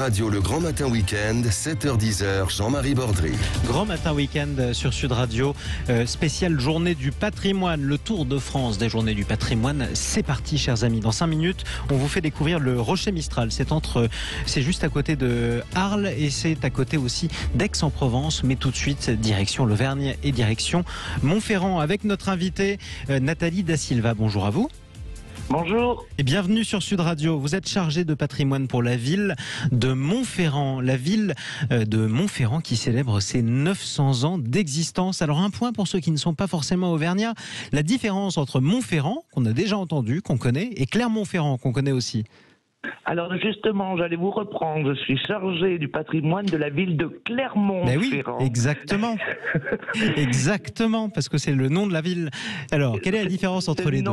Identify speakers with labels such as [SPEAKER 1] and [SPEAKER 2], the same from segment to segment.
[SPEAKER 1] Radio, le Grand Matin Week-end, 7h-10h, Jean-Marie Bordry.
[SPEAKER 2] Grand Matin Week-end sur Sud Radio, spéciale journée du patrimoine, le tour de France des journées du patrimoine. C'est parti, chers amis. Dans 5 minutes, on vous fait découvrir le Rocher Mistral. C'est juste à côté de Arles et c'est à côté aussi d'Aix-en-Provence. Mais tout de suite, direction l'Auvergne et direction Montferrand avec notre invitée Nathalie Da Silva. Bonjour à vous.
[SPEAKER 3] Bonjour.
[SPEAKER 2] Et bienvenue sur Sud Radio. Vous êtes chargé de patrimoine pour la ville de Montferrand. La ville de Montferrand qui célèbre ses 900 ans d'existence. Alors un point pour ceux qui ne sont pas forcément auvergnats. La différence entre Montferrand, qu'on a déjà entendu, qu'on connaît, et Clermont-Ferrand, qu'on connaît aussi.
[SPEAKER 3] Alors justement, j'allais vous reprendre. Je suis chargé du patrimoine de la ville de Clermont-Ferrand.
[SPEAKER 2] Oui, exactement. Exactement, parce que c'est le nom de la ville. Alors, quelle est la différence entre les deux ?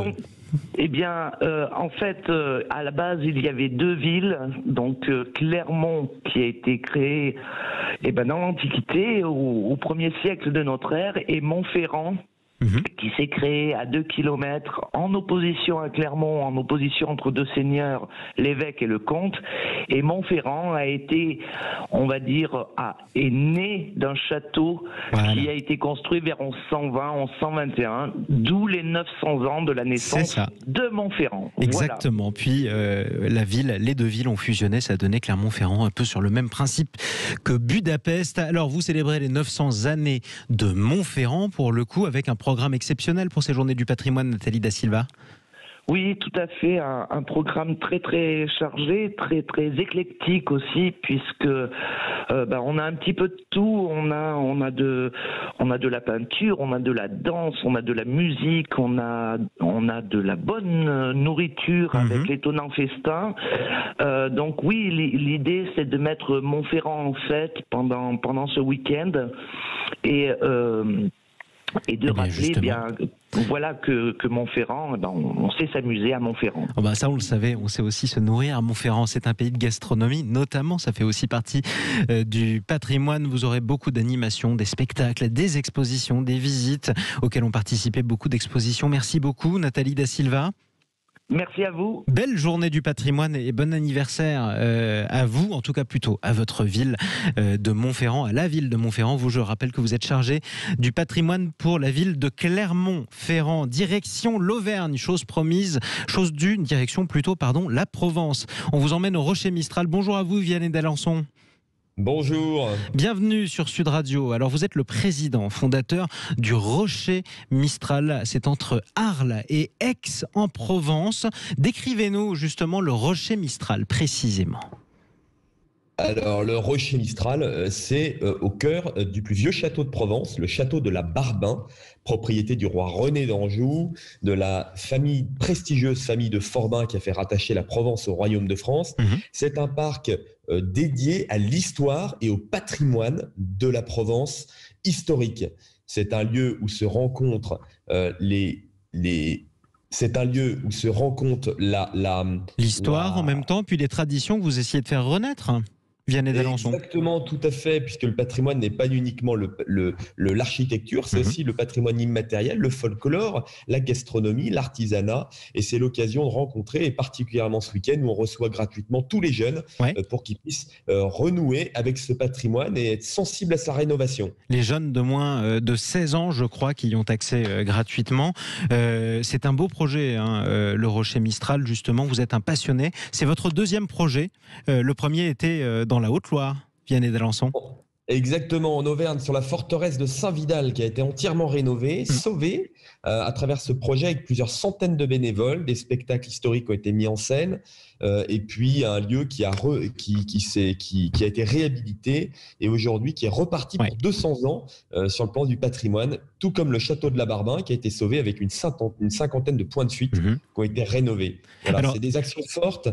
[SPEAKER 3] Eh bien, en fait, à la base, il y avait 2 villes. Donc, Clermont, qui a été créé dans l'Antiquité, au 1er siècle de notre ère, et Montferrand, qui s'est créé à 2 kilomètres en opposition à Clermont, en opposition entre 2 seigneurs, l'évêque et le comte. Et Montferrand a été, on va dire, est né d'un château qui a été construit vers 1120, 1121, d'où les 900 ans de la naissance de Montferrand.
[SPEAKER 2] Exactement. Voilà. Puis les 2 villes ont fusionné, ça a donné Clermont-Ferrand un peu sur le même principe que Budapest. Alors vous célébrez les 900 années de Montferrand pour le coup avec un programme exceptionnel pour ces journées du patrimoine, Nathalie Da Silva.
[SPEAKER 3] Oui, tout à fait. Un programme très très chargé, très très éclectique aussi, puisque on a un petit peu de tout. On a de la peinture, on a de la danse, on a de la musique, on a de la bonne nourriture avec l'étonnant festin. Donc oui, l'idée c'est de mettre Montferrand en fête pendant ce week-end et de rappeler que Montferrand, on sait s'amuser à Montferrand.
[SPEAKER 2] Ça on le savait, on sait aussi se nourrir à Montferrand. C'est un pays de gastronomie, notamment, ça fait aussi partie du patrimoine. Vous aurez beaucoup d'animations, des spectacles, des expositions, des visites auxquelles ont participé beaucoup d'expositions. Merci beaucoup Nathalie Da Silva.
[SPEAKER 3] Merci à vous.
[SPEAKER 2] Belle journée du patrimoine et bon anniversaire à vous, en tout cas plutôt à votre ville de Montferrand, à la ville de Montferrand. Je rappelle que vous êtes chargé du patrimoine pour la ville de Clermont-Ferrand. Direction l'Auvergne, chose promise, chose due, direction plutôt, la Provence. On vous emmène au Rocher Mistral. Bonjour à vous, Vianney d'Alençon.
[SPEAKER 4] Bonjour.
[SPEAKER 2] Bienvenue sur Sud Radio. Alors vous êtes le président, fondateur du Rocher Mistral. C'est entre Arles et Aix-en-Provence. Décrivez-nous justement le Rocher Mistral précisément.
[SPEAKER 4] Alors le Rocher Mistral, c'est au cœur du plus vieux château de Provence, le château de la Barbain, propriété du roi René d'Anjou, de la prestigieuse famille de Forbin qui a fait rattacher la Provence au royaume de France. C'est un parc dédié à l'histoire et au patrimoine de la Provence historique. C'est un lieu où se rencontrent
[SPEAKER 2] l'histoire en même temps, puis les traditions que vous essayez de faire renaître. Vianney d'Alençon.
[SPEAKER 4] Exactement, tout à fait, puisque le patrimoine n'est pas uniquement l'architecture, c'est aussi le patrimoine immatériel, le folklore, la gastronomie, l'artisanat, et c'est l'occasion de rencontrer, et particulièrement ce week-end où on reçoit gratuitement tous les jeunes pour qu'ils puissent renouer avec ce patrimoine et être sensibles à sa rénovation.
[SPEAKER 2] Les jeunes de moins de 16 ans, je crois, qui y ont accès gratuitement. C'est un beau projet, le Rocher Mistral, justement, vous êtes un passionné. C'est votre 2e projet. Le premier était dans la Haute-Loire, Vianney d'Alençon.
[SPEAKER 4] Exactement, en Auvergne, sur la forteresse de Saint-Vidal, qui a été entièrement rénovée, sauvée à travers ce projet avec plusieurs centaines de bénévoles. Des spectacles historiques ont été mis en scène, et puis un lieu qui a été réhabilité et aujourd'hui qui est reparti pour 200 ans sur le plan du patrimoine, tout comme le château de la Barbain qui a été sauvé avec une cinquantaine de points de fuite qui ont été rénovés. Voilà, alors, c'est des actions fortes.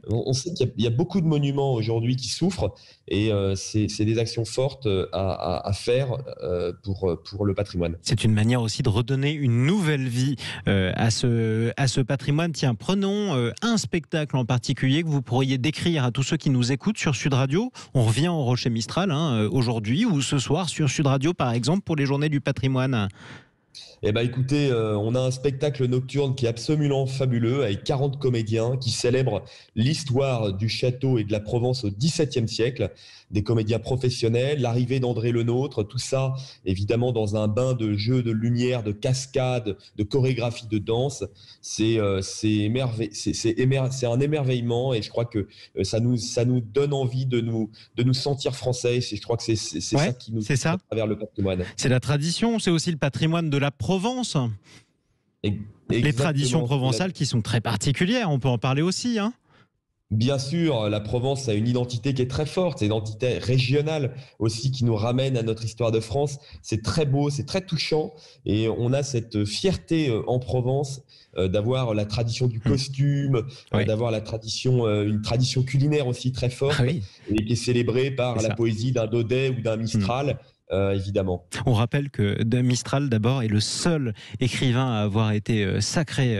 [SPEAKER 4] On sait qu'il y a beaucoup de monuments aujourd'hui qui souffrent et c'est des actions fortes à faire pour le patrimoine.
[SPEAKER 2] C'est une manière aussi de redonner une nouvelle vie à ce patrimoine. Tiens, prenons un spectacle en particulier que vous pourriez décrire à tous ceux qui nous écoutent sur Sud Radio. On revient au Rocher Mistral aujourd'hui ou ce soir sur Sud Radio par exemple pour les journées du patrimoine.
[SPEAKER 4] Eh ben, écoutez, on a un spectacle nocturne qui est absolument fabuleux avec 40 comédiens qui célèbrent l'histoire du château et de la Provence au XVIIe siècle. Des comédiens professionnels, l'arrivée d'André Le Nôtre, tout ça évidemment dans un bain de jeux, de lumière, de cascades, de chorégraphie de danse. C'est un émerveillement et je crois que ça nous donne envie de nous sentir français. Je crois que c'est ça qui nous touche à travers le patrimoine.
[SPEAKER 2] C'est la tradition, c'est aussi le patrimoine de la Provence. Les traditions provençales qui sont très particulières, on peut en parler aussi, hein.
[SPEAKER 4] Bien sûr, la Provence a une identité qui est très forte, c'est une identité régionale aussi qui nous ramène à notre histoire de France. C'est très beau, c'est très touchant et on a cette fierté en Provence d'avoir la tradition du costume, d'avoir une tradition culinaire aussi très forte et qui est célébrée par la poésie d'un Daudet ou d'un Mistral. Évidemment.
[SPEAKER 2] On rappelle que Mistral d'abord est le seul écrivain à avoir été sacré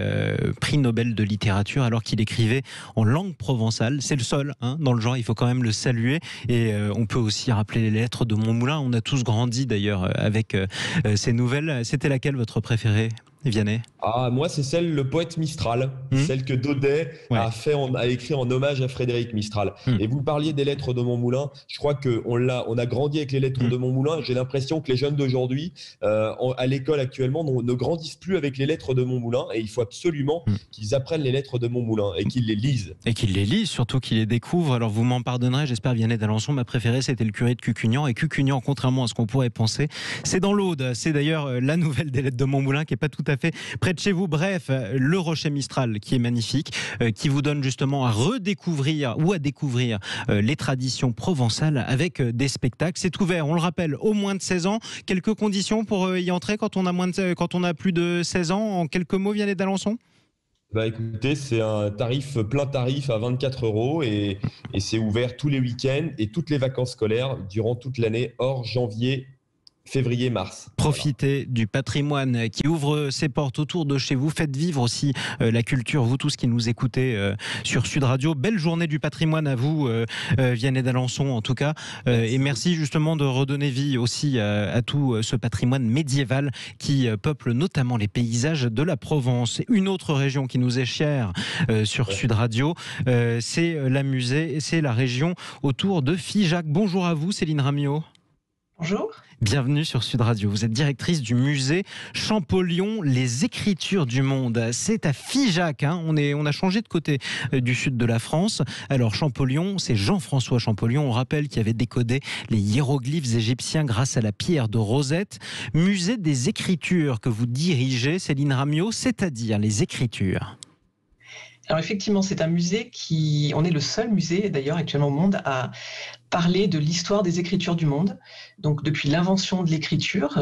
[SPEAKER 2] prix Nobel de littérature alors qu'il écrivait en langue provençale. C'est le seul dans le genre, il faut quand même le saluer. Et on peut aussi rappeler les lettres de Montmoulin. On a tous grandi d'ailleurs avec ces nouvelles. C'était laquelle votre préférée, Vianney?
[SPEAKER 4] Moi, c'est celle, le poète Mistral, celle que Daudet a écrit en hommage à Frédéric Mistral. Et vous parliez des lettres de Montmoulin. Je crois qu'on a grandi avec les lettres de Montmoulin. J'ai l'impression que les jeunes d'aujourd'hui, à l'école actuellement, ne grandissent plus avec les lettres de Montmoulin. Et il faut absolument qu'ils apprennent les lettres de Montmoulin et qu'ils les lisent.
[SPEAKER 2] Et qu'ils les lisent, surtout qu'ils les découvrent. Alors vous m'en pardonnerez, j'espère, Vianney d'Alençon. Ma préférée, c'était le curé de Cucugnan. Et Cucugnan, contrairement à ce qu'on pourrait penser, c'est dans l'Aude. C'est d'ailleurs la nouvelle des lettres de Montmoulin qui n'est pas tout à fait près de chez vous. Bref, le Rocher Mistral qui est magnifique, qui vous donne justement à redécouvrir ou à découvrir les traditions provençales avec des spectacles. C'est ouvert, on le rappelle, aux moins de 16 ans. Quelques conditions pour y entrer quand on a plus de 16 ans. En quelques mots, Vianney d'Alençon?
[SPEAKER 4] Écoutez, c'est un plein tarif à 24 € et c'est ouvert tous les week-ends et toutes les vacances scolaires durant toute l'année hors janvier, février, mars.
[SPEAKER 2] Profitez du patrimoine qui ouvre ses portes autour de chez vous. Faites vivre aussi la culture, vous tous qui nous écoutez sur Sud Radio. Belle journée du patrimoine à vous, Vianney d'Alençon en tout cas. Et merci justement de redonner vie aussi à tout ce patrimoine médiéval qui peuple notamment les paysages de la Provence. Une autre région qui nous est chère sur Sud Radio, c'est la région autour de Figeac. Bonjour à vous, Céline Ramiot.
[SPEAKER 5] Bonjour.
[SPEAKER 2] Bienvenue sur Sud Radio. Vous êtes directrice du musée Champollion, les écritures du monde. C'est à Figeac. On a changé de côté du sud de la France. Alors Champollion, c'est Jean-François Champollion. On rappelle qu'il avait décodé les hiéroglyphes égyptiens grâce à la pierre de Rosette. Musée des écritures que vous dirigez, Céline Ramiot, c'est-à-dire les écritures.
[SPEAKER 5] Alors effectivement, c'est un musée on est le seul musée d'ailleurs actuellement au monde à parler de l'histoire des écritures du monde. Donc depuis l'invention de l'écriture,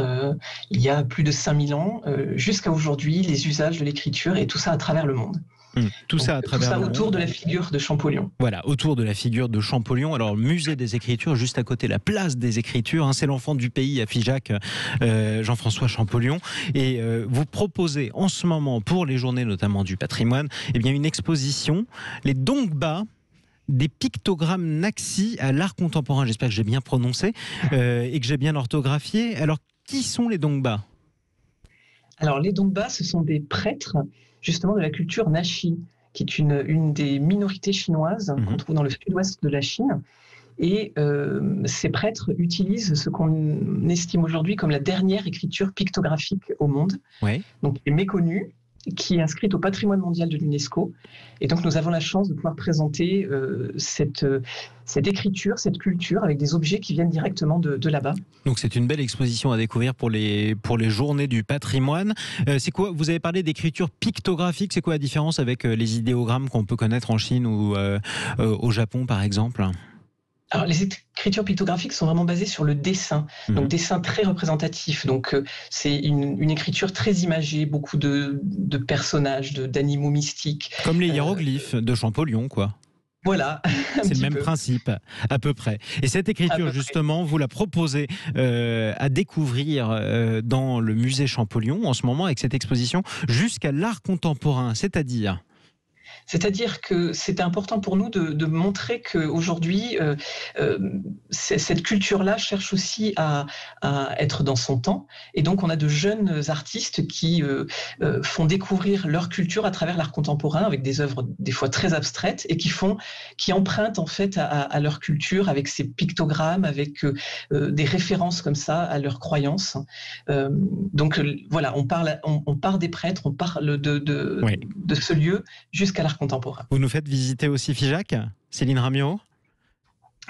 [SPEAKER 5] il y a plus de 5000 ans, jusqu'à aujourd'hui, les usages de l'écriture et tout ça à travers le monde.
[SPEAKER 2] Tout ça
[SPEAKER 5] autour de la figure de Champollion.
[SPEAKER 2] Voilà, autour de la figure de Champollion. Alors, le musée des écritures, juste à côté, la place des écritures. C'est l'enfant du pays à Figeac, Jean-François Champollion. Et vous proposez en ce moment, pour les journées notamment du patrimoine, une exposition, les Dongba, des pictogrammes Naxi à l'art contemporain. J'espère que j'ai bien prononcé et que j'ai bien orthographié. Alors, qui sont les Dongba ?
[SPEAKER 5] Alors, les Dongba, ce sont des prêtres justement de la culture Naxi, qui est une des minorités chinoises qu'on trouve dans le sud-ouest de la Chine. Et ces prêtres utilisent ce qu'on estime aujourd'hui comme la dernière écriture pictographique au monde, donc qui est méconnue, qui est inscrite au patrimoine mondial de l'UNESCO. Et donc nous avons la chance de pouvoir présenter cette écriture, cette culture avec des objets qui viennent directement de là-bas. Donc
[SPEAKER 2] c'est une belle exposition à découvrir pour les journées du patrimoine. C'est quoi, vous avez parlé d'écriture pictographique, c'est quoi la différence avec les idéogrammes qu'on peut connaître en Chine ou au Japon par exemple ?
[SPEAKER 5] Alors, les écritures pictographiques sont vraiment basées sur le dessin, donc dessin très représentatif. Donc, c'est une écriture très imagée, beaucoup de personnages, d'animaux mystiques.
[SPEAKER 2] Comme les hiéroglyphes de Champollion, quoi.
[SPEAKER 5] Voilà.
[SPEAKER 2] C'est le même principe, à peu près. Et cette écriture, justement, vous la proposez à découvrir dans le musée Champollion en ce moment avec cette exposition jusqu'à l'art contemporain, c'est-à-dire
[SPEAKER 5] C'est-à-dire que c'était important pour nous de montrer qu'aujourd'hui, cette culture-là cherche aussi à être dans son temps. Et donc, on a de jeunes artistes qui font découvrir leur culture à travers l'art contemporain avec des œuvres des fois très abstraites et qui empruntent en fait à leur culture avec ces pictogrammes, avec des références comme ça à leurs croyances. Donc voilà, on part des prêtres, on parle de ce lieu jusqu'à l'art contemporain.
[SPEAKER 2] Vous nous faites visiter aussi Figeac, Céline Ramio?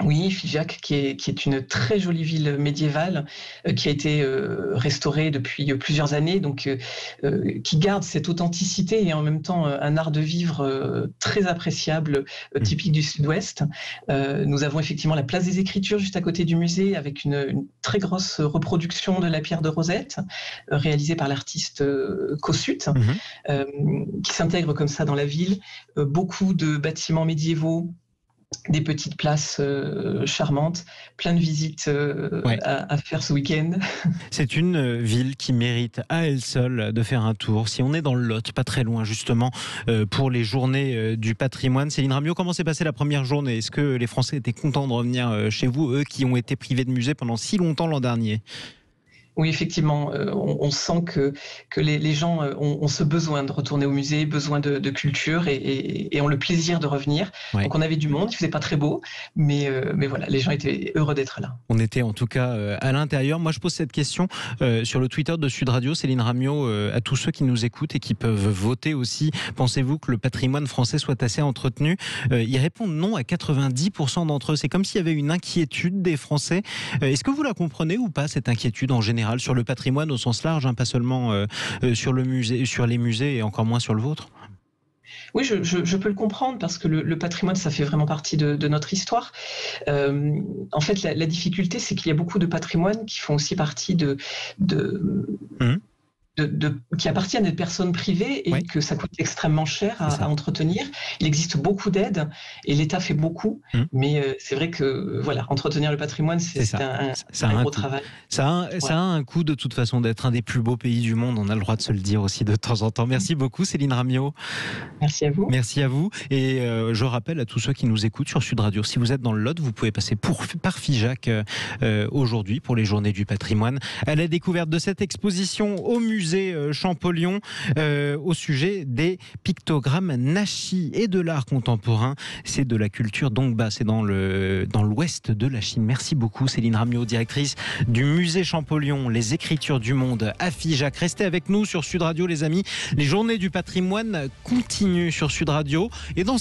[SPEAKER 5] Oui, Figeac, qui est une très jolie ville médiévale qui a été restaurée depuis plusieurs années, donc qui garde cette authenticité et en même temps un art de vivre très appréciable, typique du Sud-Ouest. Nous avons effectivement la place des Écritures juste à côté du musée avec une très grosse reproduction de la pierre de Rosette réalisée par l'artiste Cossut, qui s'intègre comme ça dans la ville. Beaucoup de bâtiments médiévaux, des petites places charmantes, plein de visites à faire ce week-end.
[SPEAKER 2] C'est une ville qui mérite à elle seule de faire un tour. Si on est dans le Lot, pas très loin justement, pour les journées du patrimoine. Céline Ramio, comment s'est passée la première journée? Est-ce que les Français étaient contents de revenir chez vous, eux qui ont été privés de musée pendant si longtemps l'an dernier?
[SPEAKER 5] Oui, effectivement, on sent que les gens ont ce besoin de retourner au musée, besoin de culture et ont le plaisir de revenir. Ouais. Donc on avait du monde, il ne faisait pas très beau, mais voilà, les gens étaient heureux d'être là.
[SPEAKER 2] On était en tout cas à l'intérieur. Moi, je pose cette question sur le Twitter de Sud Radio, Céline Ramio, à tous ceux qui nous écoutent et qui peuvent voter aussi. Pensez-vous que le patrimoine français soit assez entretenu? Ils répondent non à 90% d'entre eux. C'est comme s'il y avait une inquiétude des Français. Est-ce que vous la comprenez ou pas, cette inquiétude en général sur le patrimoine au sens large, pas seulement sur le musée, sur les musées et encore moins sur le vôtre?
[SPEAKER 5] Oui, je peux le comprendre parce que le patrimoine, ça fait vraiment partie de notre histoire. En fait, la difficulté, c'est qu'il y a beaucoup de patrimoines qui font aussi partie qui appartiennent à des personnes privées et que ça coûte extrêmement cher à entretenir. Il existe beaucoup d'aides et l'État fait beaucoup, mais c'est vrai que voilà, entretenir le patrimoine, c'est un gros travail.
[SPEAKER 2] Ça a un coût de toute façon d'être un des plus beaux pays du monde, on a le droit de se le dire aussi de temps en temps. Merci beaucoup Céline Ramio.
[SPEAKER 5] Merci à vous.
[SPEAKER 2] Merci à vous et je rappelle à tous ceux qui nous écoutent sur Sud Radio, si vous êtes dans le Lot, vous pouvez passer par Figeac aujourd'hui pour les Journées du patrimoine, à la découverte de cette exposition au musée Champollion au sujet des pictogrammes Nashi et de l'art contemporain. C'est de la culture Dongba, c'est dans l'ouest de la Chine. Merci beaucoup Céline Ramio, directrice du musée Champollion, les écritures du monde à Figeac. Restez avec nous sur Sud Radio les amis, les Journées du patrimoine continuent sur Sud Radio et dans